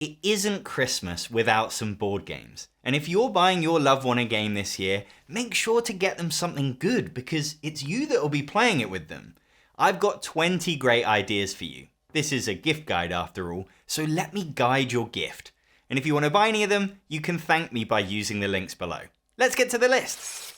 It isn't Christmas without some board games. And if you're buying your loved one a game this year, make sure to get them something good because it's you that will be playing it with them. I've got 20 great ideas for you. This is a gift guide after all, so let me guide your gift. And if you want to buy any of them, you can thank me by using the links below. Let's get to the list.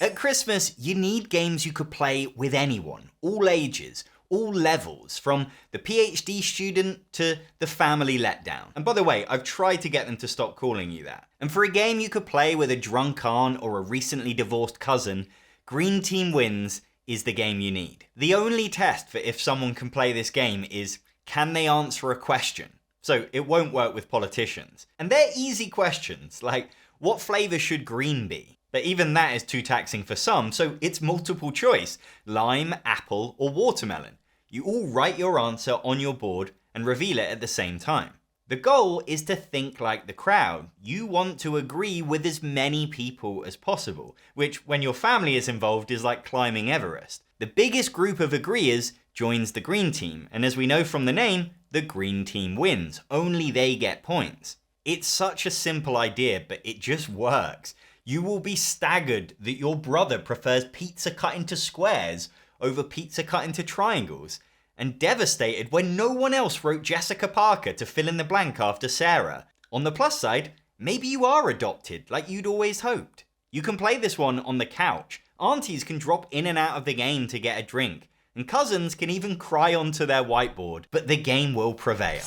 At Christmas, you need games you could play with anyone, all ages, all levels, from the PhD student to the family letdown. And by the way, I've tried to get them to stop calling you that. And for a game you could play with a drunk aunt or a recently divorced cousin, Green Team Wins is the game you need. The only test for if someone can play this game is, can they answer a question? So it won't work with politicians. And they're easy questions, like what flavour should green be? But even that is too taxing for some, so it's multiple choice: lime, apple, or watermelon. You all write your answer on your board and reveal it at the same time. The goal is to think like the crowd. You want to agree with as many people as possible, which when your family is involved is like climbing Everest. The biggest group of agreeers joins the green team, and as we know from the name, the green team wins. Only they get points. It's such a simple idea, but it just works. You will be staggered that your brother prefers pizza cut into squares over pizza cut into triangles, and devastated when no one else wrote Jessica Parker to fill in the blank after Sarah. On the plus side, maybe you are adopted like you'd always hoped. You can play this one on the couch. Aunties can drop in and out of the game to get a drink, and cousins can even cry onto their whiteboard, but the game will prevail.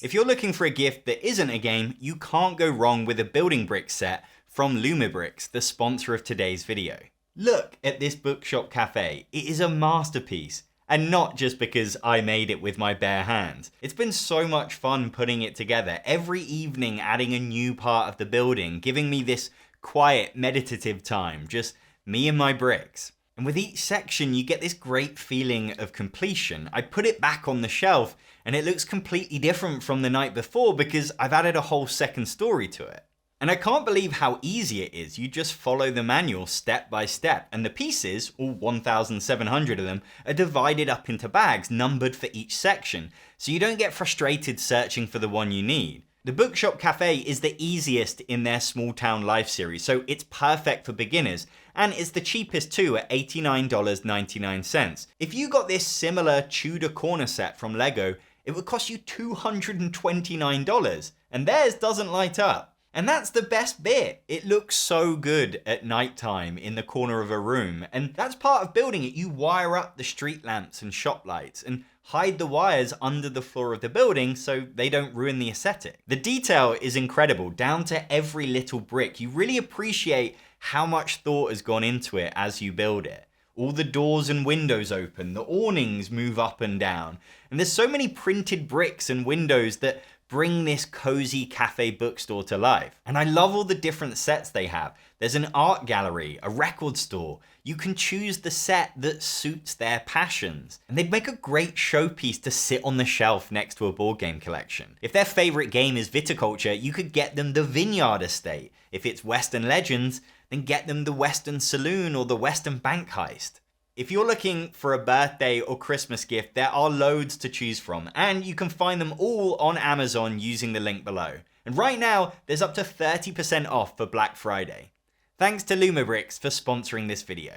If you're looking for a gift that isn't a game, you can't go wrong with a building brick set from Lumibricks, the sponsor of today's video. Look at this bookshop cafe. It is a masterpiece. And not just because I made it with my bare hands. It's been so much fun putting it together, every evening adding a new part of the building, giving me this quiet, meditative time, just me and my bricks. And with each section, you get this great feeling of completion. I put it back on the shelf and it looks completely different from the night before because I've added a whole second story to it. And I can't believe how easy it is. You just follow the manual step by step, and the pieces, all 1,700 of them, are divided up into bags numbered for each section, so you don't get frustrated searching for the one you need. The Bookshop Cafe is the easiest in their Small Town Life series, so it's perfect for beginners, and it's the cheapest too at $89.99. If you got this similar Tudor corner set from Lego, it would cost you $229, and theirs doesn't light up. And that's the best bit. It looks so good at nighttime in the corner of a room. And that's part of building it. You wire up the street lamps and shop lights and hide the wires under the floor of the building so they don't ruin the aesthetic. The detail is incredible, down to every little brick. You really appreciate how much thought has gone into it as you build it. All the doors and windows open, the awnings move up and down. And there's so many printed bricks and windows that bring this cozy cafe bookstore to life. And I love all the different sets they have. There's an art gallery, a record store. You can choose the set that suits their passions. And they'd make a great showpiece to sit on the shelf next to a board game collection. If their favorite game is viticulture, you could get them the Vineyard Estate. If it's Western Legends, then get them the Western Saloon or the Western Bank Heist. If you're looking for a birthday or Christmas gift, there are loads to choose from, and you can find them all on Amazon using the link below. And right now, there's up to 30% off for Black Friday. Thanks to Lumibricks for sponsoring this video.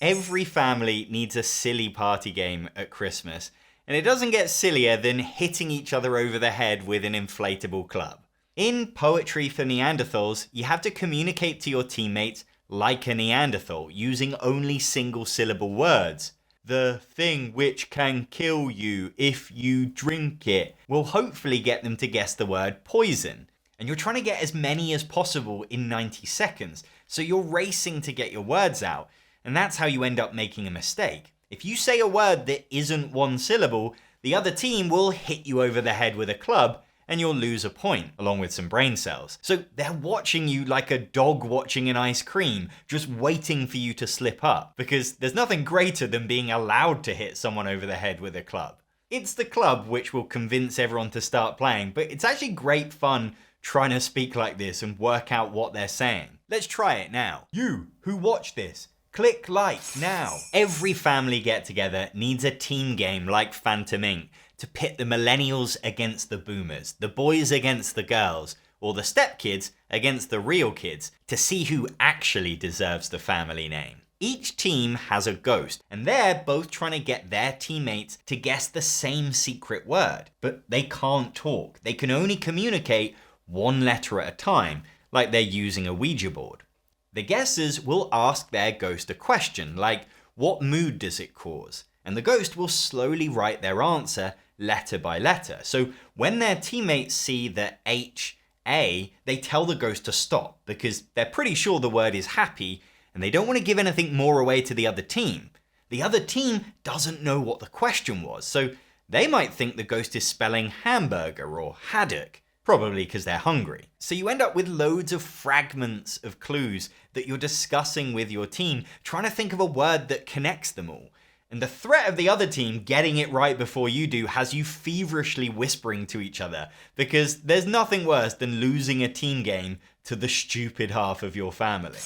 Every family needs a silly party game at Christmas, and it doesn't get sillier than hitting each other over the head with an inflatable club. In Poetry for Neanderthals, you have to communicate to your teammates like a Neanderthal, using only single-syllable words. The thing which can kill you if you drink it will hopefully get them to guess the word poison. And you're trying to get as many as possible in 90 seconds, so you're racing to get your words out, and that's how you end up making a mistake. If you say a word that isn't one syllable, the other team will hit you over the head with a club, and you'll lose a point, along with some brain cells. So they're watching you like a dog watching an ice cream, just waiting for you to slip up, because there's nothing greater than being allowed to hit someone over the head with a club. It's the club which will convince everyone to start playing, but it's actually great fun trying to speak like this and work out what they're saying. Let's try it now. You who watch this, click like now. Every family get-together needs a team game like Phantom Inc. to pit the millennials against the boomers, the boys against the girls, or the stepkids against the real kids to see who actually deserves the family name. Each team has a ghost, and they're both trying to get their teammates to guess the same secret word, but they can't talk. They can only communicate one letter at a time, like they're using a Ouija board. The guessers will ask their ghost a question, like, what mood does it cause? And the ghost will slowly write their answer letter by letter. So when their teammates see the H-A, they tell the ghost to stop because they're pretty sure the word is happy and they don't want to give anything more away to the other team. The other team doesn't know what the question was, so they might think the ghost is spelling hamburger or haddock, probably because they're hungry. So you end up with loads of fragments of clues that you're discussing with your team, trying to think of a word that connects them all. And the threat of the other team getting it right before you do has you feverishly whispering to each other, because there's nothing worse than losing a team game to the stupid half of your family.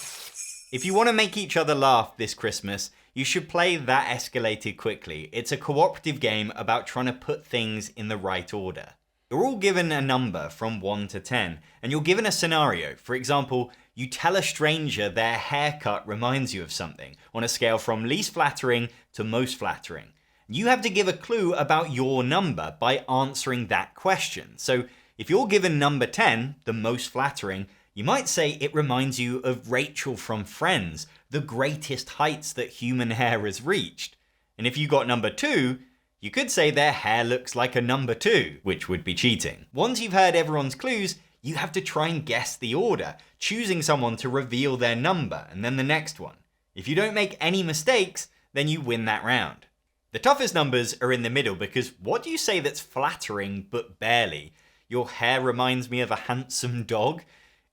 If you want to make each other laugh this Christmas, you should play That Escalated Quickly. It's a cooperative game about trying to put things in the right order. You're all given a number from 1 to 10, and you're given a scenario. For example, you tell a stranger their haircut reminds you of something, on a scale from least flattering to most flattering. You have to give a clue about your number by answering that question. So if you're given number 10, the most flattering, you might say it reminds you of Rachel from Friends, the greatest heights that human hair has reached. And if you got number 2, you could say their hair looks like a number 2, which would be cheating. Once you've heard everyone's clues, you have to try and guess the order, choosing someone to reveal their number and then the next one. If you don't make any mistakes, then you win that round. The toughest numbers are in the middle because what do you say that's flattering but barely? Your hair reminds me of a handsome dog?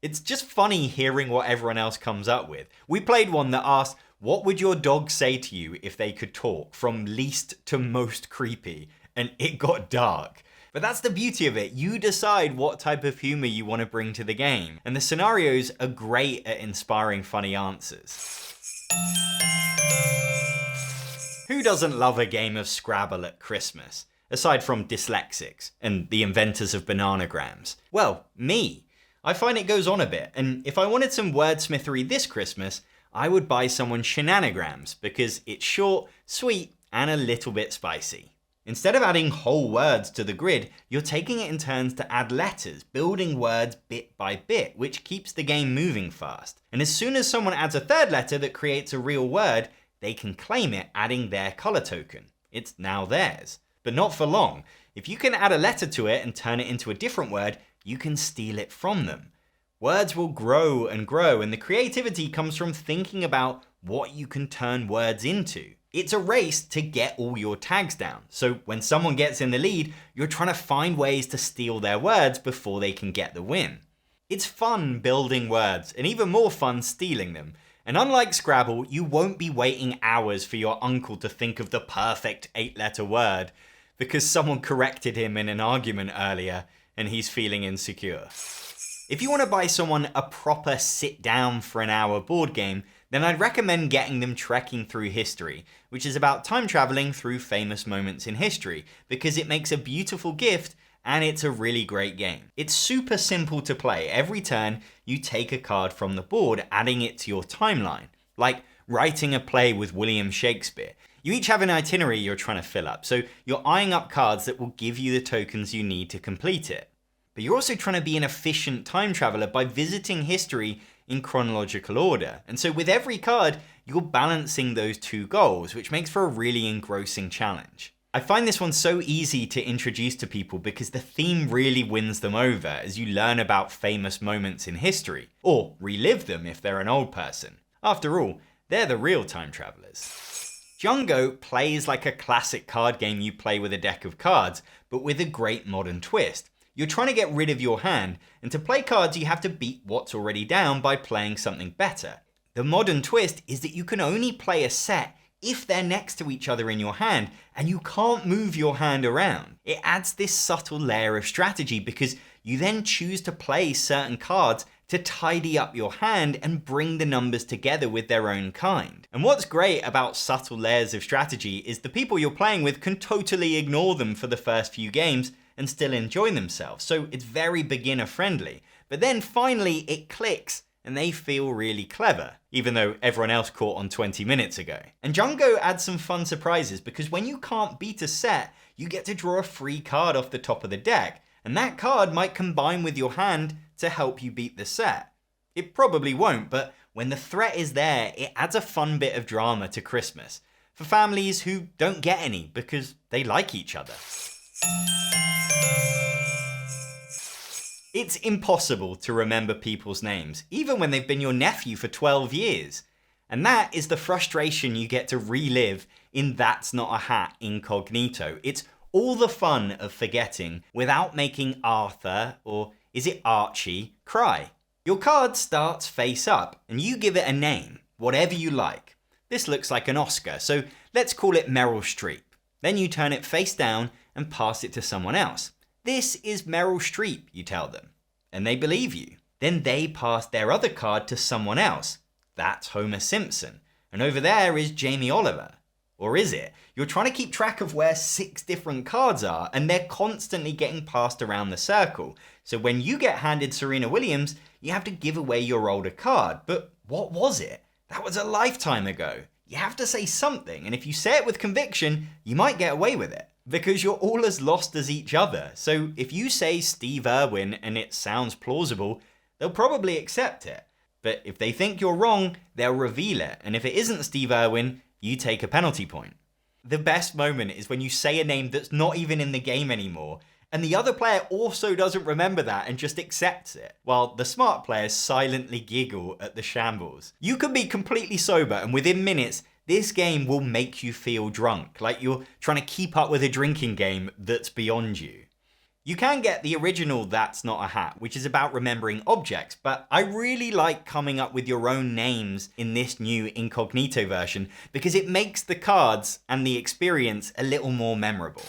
It's just funny hearing what everyone else comes up with. We played one that asked, what would your dog say to you if they could talk, from least to most creepy? And it got dark. But that's the beauty of it. You decide what type of humor you want to bring to the game. And the scenarios are great at inspiring funny answers. Who doesn't love a game of Scrabble at Christmas? Aside from dyslexics and the inventors of bananagrams. Well, me. I find it goes on a bit, and if I wanted some wordsmithery this Christmas, I would buy someone Shenanagrams because it's short, sweet, and a little bit spicy. Instead of adding whole words to the grid, you're taking it in turns to add letters, building words bit by bit, which keeps the game moving fast. And as soon as someone adds a third letter that creates a real word, they can claim it, adding their color token. It's now theirs. But not for long. If you can add a letter to it and turn it into a different word, you can steal it from them. Words will grow, and the creativity comes from thinking about what you can turn words into. It's a race to get all your tags down. So when someone gets in the lead, you're trying to find ways to steal their words before they can get the win. It's fun building words, and even more fun stealing them. And unlike Scrabble, you won't be waiting hours for your uncle to think of the perfect 8-letter word because someone corrected him in an argument earlier and he's feeling insecure. If you want to buy someone a proper sit down for an hour board game, then I'd recommend getting them Trekking Through History, which is about time traveling through famous moments in history, because it makes a beautiful gift and it's a really great game. It's super simple to play. Every turn, you take a card from the board, adding it to your timeline, like writing a play with William Shakespeare. You each have an itinerary you're trying to fill up, so you're eyeing up cards that will give you the tokens you need to complete it. But you're also trying to be an efficient time traveler by visiting history in chronological order. And so with every card, you're balancing those two goals, which makes for a really engrossing challenge. I find this one so easy to introduce to people because the theme really wins them over as you learn about famous moments in history, or relive them if they're an old person. After all, they're the real time travelers. Jungo plays like a classic card game you play with a deck of cards, but with a great modern twist. You're trying to get rid of your hand, and to play cards you have to beat what's already down by playing something better. The modern twist is that you can only play a set if they're next to each other in your hand, and you can't move your hand around. It adds this subtle layer of strategy because you then choose to play certain cards to tidy up your hand and bring the numbers together with their own kind. And what's great about subtle layers of strategy is the people you're playing with can totally ignore them for the first few games and still enjoy themselves, so it's very beginner friendly. But then finally it clicks and they feel really clever, even though everyone else caught on 20 minutes ago. And Jungo adds some fun surprises because when you can't beat a set, you get to draw a free card off the top of the deck, and that card might combine with your hand to help you beat the set. It probably won't, but when the threat is there, it adds a fun bit of drama to Christmas for families who don't get any because they like each other. It's impossible to remember people's names, even when they've been your nephew for 12 years. And that is the frustration you get to relive in That's Not a Hat Incognito. It's all the fun of forgetting without making Arthur, or is it Archie, cry. Your card starts face up, and you give it a name, whatever you like. This looks like an Oscar, so let's call it Meryl Streep. Then you turn it face down and pass it to someone else. This is Meryl Streep, you tell them, and they believe you. Then they pass their other card to someone else. That's Homer Simpson. And over there is Jamie Oliver. Or is it? You're trying to keep track of where 6 different cards are, and they're constantly getting passed around the circle. So when you get handed Serena Williams, you have to give away your older card. But what was it? That was a lifetime ago. You have to say something, and if you say it with conviction, you might get away with it, because you're all as lost as each other. So if you say Steve Irwin and it sounds plausible, they'll probably accept it. But if they think you're wrong, they'll reveal it, and if it isn't Steve Irwin, you take a penalty point. The best moment is when you say a name that's not even in the game anymore, and the other player also doesn't remember that and just accepts it, while the smart players silently giggle at the shambles. You can be completely sober, and within minutes, this game will make you feel drunk, like you're trying to keep up with a drinking game that's beyond you. You can get the original That's Not a Hat, which is about remembering objects, but I really like coming up with your own names in this new Incognito version because it makes the cards and the experience a little more memorable.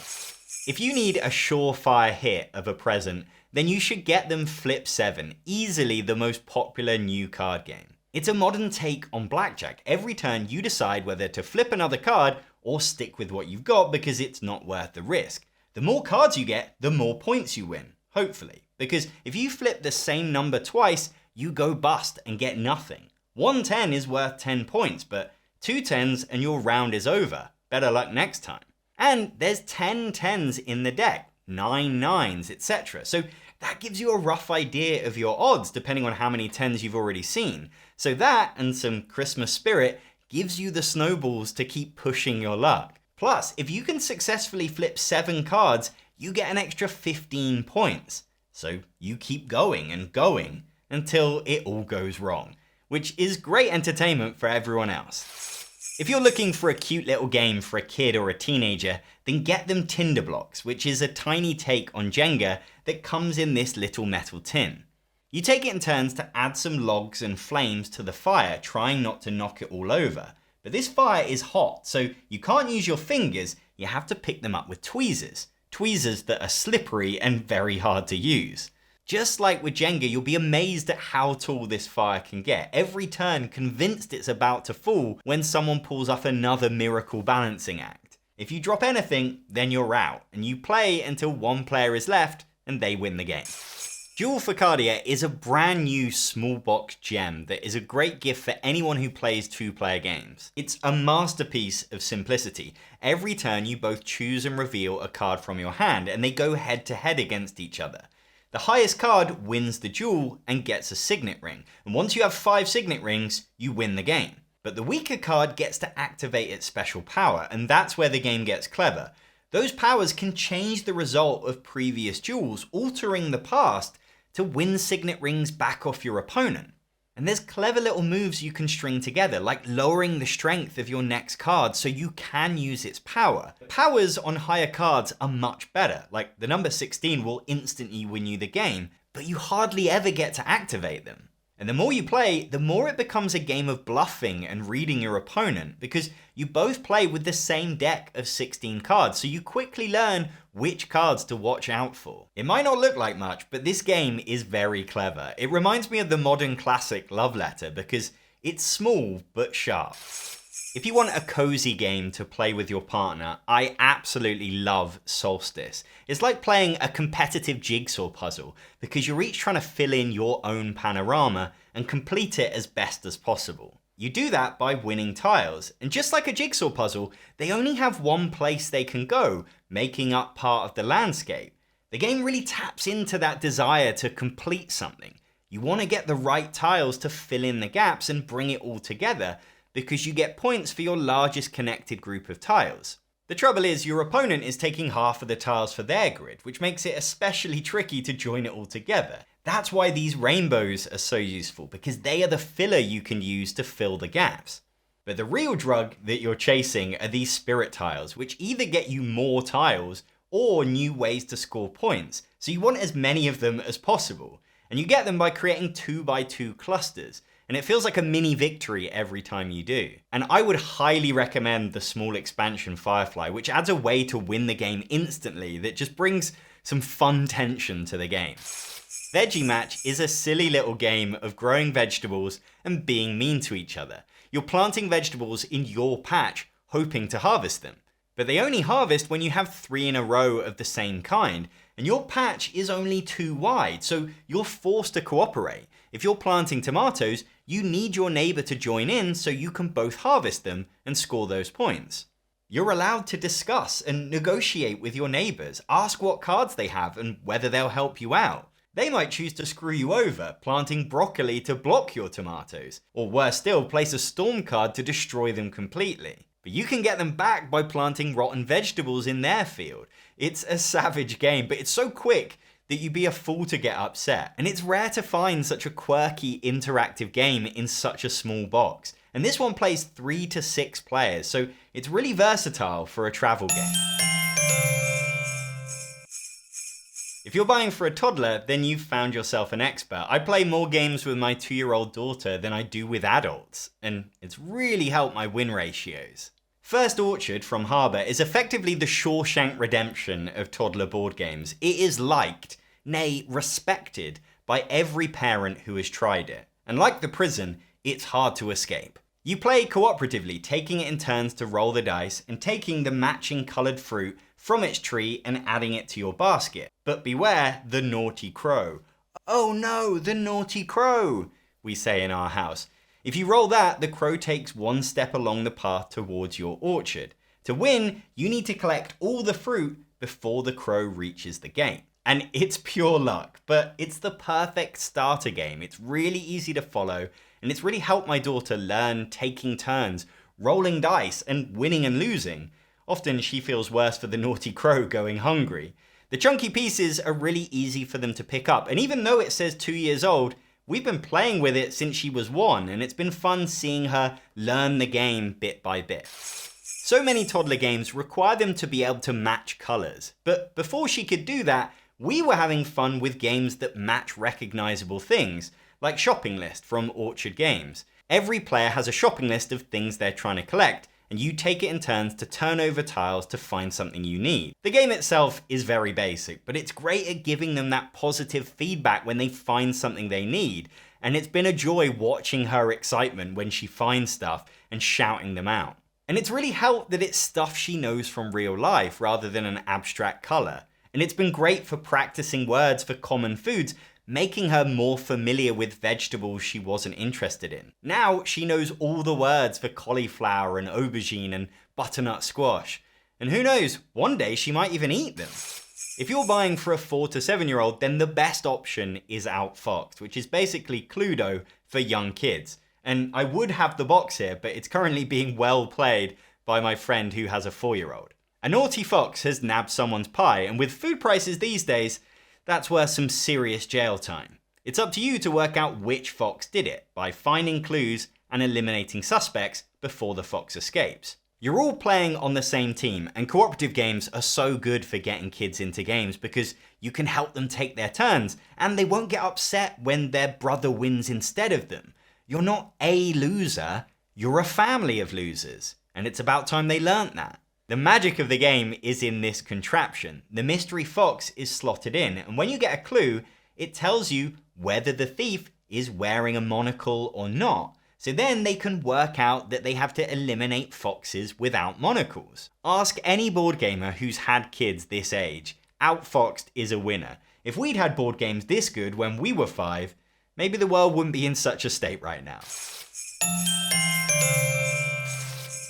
If you need a surefire hit of a present, then you should get them Flip 7, easily the most popular new card game. It's a modern take on blackjack. Every turn you decide whether to flip another card or stick with what you've got because it's not worth the risk. The more cards you get, the more points you win, hopefully. Because if you flip the same number twice, you go bust and get nothing. 1 10 is worth 10 points, but 2 10s and your round is over. Better luck next time. And there's 10 10s in the deck, 9 9s, etc. So that gives you a rough idea of your odds depending on how many 10s you've already seen. So that and some Christmas spirit gives you the snowballs to keep pushing your luck. Plus, if you can successfully flip 7 cards, you get an extra 15 points. So you keep going and going until it all goes wrong, which is great entertainment for everyone else. If you're looking for a cute little game for a kid or a teenager, then get them Tinder Blocks, which is a tiny take on Jenga that comes in this little metal tin. You take it in turns to add some logs and flames to the fire, trying not to knock it all over. But this fire is hot, so you can't use your fingers, you have to pick them up with tweezers. Tweezers that are slippery and very hard to use. Just like with Jenga, you'll be amazed at how tall this fire can get. Every turn convinced it's about to fall when someone pulls off another miracle balancing act. If you drop anything, then you're out, and you play until one player is left and they win the game. Jewel Focadia is a brand new small box gem that is a great gift for anyone who plays 2-player games. It's a masterpiece of simplicity. Every turn you both choose and reveal a card from your hand and they go head to head against each other. The highest card wins the duel and gets a signet ring, and once you have 5 signet rings, you win the game. But the weaker card gets to activate its special power, and that's where the game gets clever. Those powers can change the result of previous duels, altering the past to win signet rings back off your opponent. And there's clever little moves you can string together, like lowering the strength of your next card so you can use its power. Powers on higher cards are much better, like the number 16 will instantly win you the game, but you hardly ever get to activate them. And the more you play, the more it becomes a game of bluffing and reading your opponent, because you both play with the same deck of 16 cards, so you quickly learn which cards to watch out for. It might not look like much, but this game is very clever. It reminds me of the modern classic Love Letter because it's small but sharp. If you want a cozy game to play with your partner, I absolutely love Solstice. It's like playing a competitive jigsaw puzzle because you're each trying to fill in your own panorama and complete it as best as possible. You do that by winning tiles, and just like a jigsaw puzzle, they only have one place they can go, making up part of the landscape. The game really taps into that desire to complete something. You want to get the right tiles to fill in the gaps and bring it all together, because you get points for your largest connected group of tiles. The trouble is, your opponent is taking half of the tiles for their grid, which makes it especially tricky to join it all together. That's why these rainbows are so useful, because they are the filler you can use to fill the gaps. But the real drug that you're chasing are these spirit tiles, which either get you more tiles or new ways to score points, so you want as many of them as possible. And you get them by creating 2x2 clusters. And it feels like a mini victory every time you do. And I would highly recommend the small expansion Firefly, which adds a way to win the game instantly that just brings some fun tension to the game. Veggie Match is a silly little game of growing vegetables and being mean to each other. You're planting vegetables in your patch, hoping to harvest them. But they only harvest when you have 3 in a row of the same kind, and your patch is only 2 wide, so you're forced to cooperate. If you're planting tomatoes, you need your neighbor to join in so you can both harvest them and score those points. You're allowed to discuss and negotiate with your neighbors, ask what cards they have and whether they'll help you out. They might choose to screw you over, planting broccoli to block your tomatoes, or worse still, place a storm card to destroy them completely. But you can get them back by planting rotten vegetables in their field. It's a savage game, but it's so quick that you'd be a fool to get upset. And it's rare to find such a quirky, interactive game in such a small box. And this one plays 3 to 6 players, so it's really versatile for a travel game. If you're buying for a toddler, then you've found yourself an expert. I play more games with my 2-year-old daughter than I do with adults, and it's really helped my win ratios. First Orchard from Harbour is effectively the Shawshank Redemption of toddler board games. It is liked, nay respected, by every parent who has tried it. And like the prison, it's hard to escape. You play cooperatively, taking it in turns to roll the dice and taking the matching coloured fruit from its tree and adding it to your basket. But beware the naughty crow. Oh no, the naughty crow, we say in our house. If you roll that, the crow takes 1 step along the path towards your orchard. To win, you need to collect all the fruit before the crow reaches the gate. And it's pure luck, but it's the perfect starter game. It's really easy to follow, and it's really helped my daughter learn taking turns, rolling dice, and winning and losing. Often she feels worse for the naughty crow going hungry. The chunky pieces are really easy for them to pick up, and even though it says 2 years old, we've been playing with it since she was 1, and it's been fun seeing her learn the game bit by bit. So many toddler games require them to be able to match colours, but before she could do that, we were having fun with games that match recognisable things, like Shopping List from Orchard Games. Every player has a shopping list of things they're trying to collect, and you take it in turns to turn over tiles to find something you need. The game itself is very basic, but it's great at giving them that positive feedback when they find something they need, and it's been a joy watching her excitement when she finds stuff and shouting them out. And it's really helped that it's stuff she knows from real life rather than an abstract colour. And it's been great for practicing words for common foods, making her more familiar with vegetables she wasn't interested in. Now she knows all the words for cauliflower and aubergine and butternut squash. And who knows, one day she might even eat them. If you're buying for a 4 to 7-year-old, then the best option is Outfoxed, which is basically Cluedo for young kids. And I would have the box here, but it's currently being well played by my friend who has a 4-year-old. A naughty fox has nabbed someone's pie, and with food prices these days, that's worth some serious jail time. It's up to you to work out which fox did it by finding clues and eliminating suspects before the fox escapes. You're all playing on the same team, and cooperative games are so good for getting kids into games because you can help them take their turns, and they won't get upset when their brother wins instead of them. You're not a loser, you're a family of losers, and it's about time they learnt that. The magic of the game is in this contraption. The mystery fox is slotted in, and when you get a clue, it tells you whether the thief is wearing a monocle or not. So then they can work out that they have to eliminate foxes without monocles. Ask any board gamer who's had kids this age. Outfoxed is a winner. If we'd had board games this good when we were 5, maybe the world wouldn't be in such a state right now.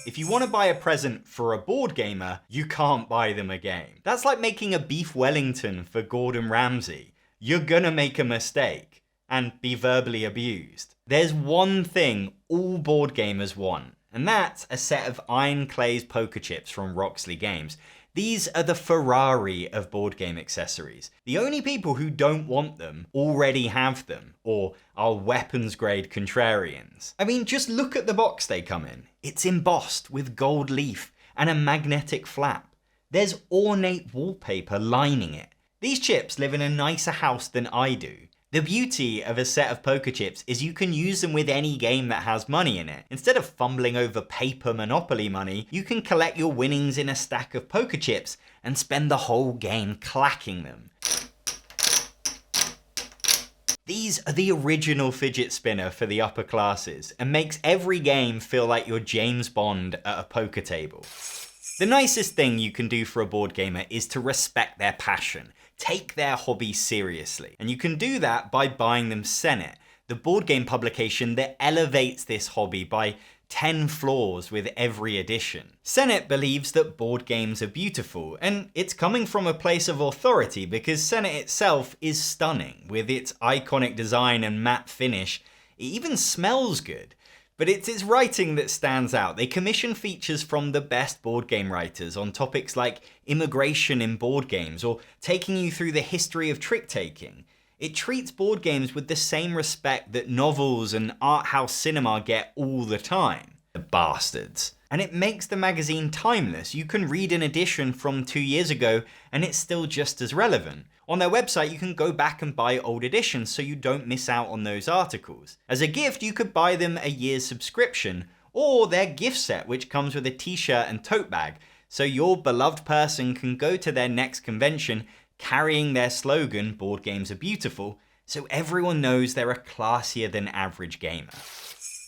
If you want to buy a present for a board gamer, you can't buy them a game. That's like making a beef Wellington for Gordon Ramsay. You're gonna make a mistake and be verbally abused. There's one thing all board gamers want, and that's a set of iron-glazed poker chips from Roxley Games. These are the Ferrari of board game accessories. The only people who don't want them already have them, or are weapons-grade contrarians. I mean, just look at the box they come in. It's embossed with gold leaf and a magnetic flap. There's ornate wallpaper lining it. These chips live in a nicer house than I do. The beauty of a set of poker chips is you can use them with any game that has money in it. Instead of fumbling over paper Monopoly money, you can collect your winnings in a stack of poker chips and spend the whole game clacking them. These are the original fidget spinner for the upper classes and makes every game feel like you're James Bond at a poker table. The nicest thing you can do for a board gamer is to respect their passion. Take their hobby seriously. And you can do that by buying them Senate, the board game publication that elevates this hobby by 10 floors with every edition. Senate believes that board games are beautiful, and it's coming from a place of authority because Senate itself is stunning with its iconic design and matte finish. It even smells good. But it's its writing that stands out. They commission features from the best board game writers on topics like immigration in board games or taking you through the history of trick-taking. It treats board games with the same respect that novels and art house cinema get all the time. The bastards. And it makes the magazine timeless. You can read an edition from 2 years ago and it's still just as relevant. On their website, you can go back and buy old editions so you don't miss out on those articles. As a gift, you could buy them a year's subscription, or their gift set, which comes with a t-shirt and tote bag, so your beloved person can go to their next convention carrying their slogan, "Board games are beautiful," so everyone knows they're a classier than average gamer.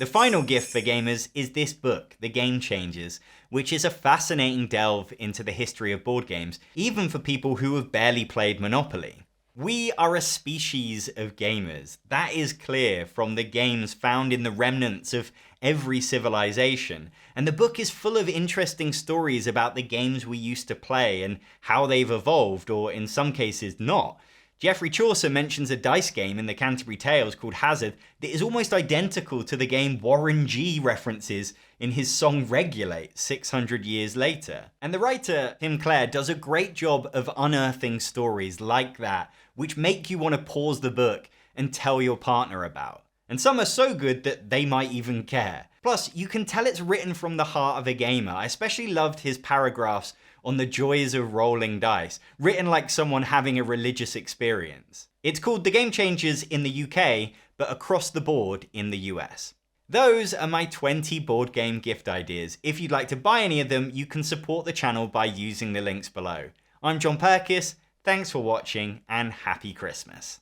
The final gift for gamers is this book, The Game Changers, which is a fascinating delve into the history of board games, even for people who have barely played Monopoly. We are a species of gamers. That is clear from the games found in the remnants of every civilization. And the book is full of interesting stories about the games we used to play and how they've evolved, or in some cases not. Geoffrey Chaucer mentions a dice game in the Canterbury Tales called Hazard that is almost identical to the game Warren G references in his song Regulate 600 years later. And the writer, Tim Clare, does a great job of unearthing stories like that, which make you want to pause the book and tell your partner about. And some are so good that they might even care. Plus, you can tell it's written from the heart of a gamer. I especially loved his paragraphs on the joys of rolling dice, written like someone having a religious experience. It's called The Game Changers in the UK, but across the board in the US. Those are my 20 board game gift ideas. If you'd like to buy any of them, you can support the channel by using the links below. I'm John Perkis, thanks for watching, and happy Christmas.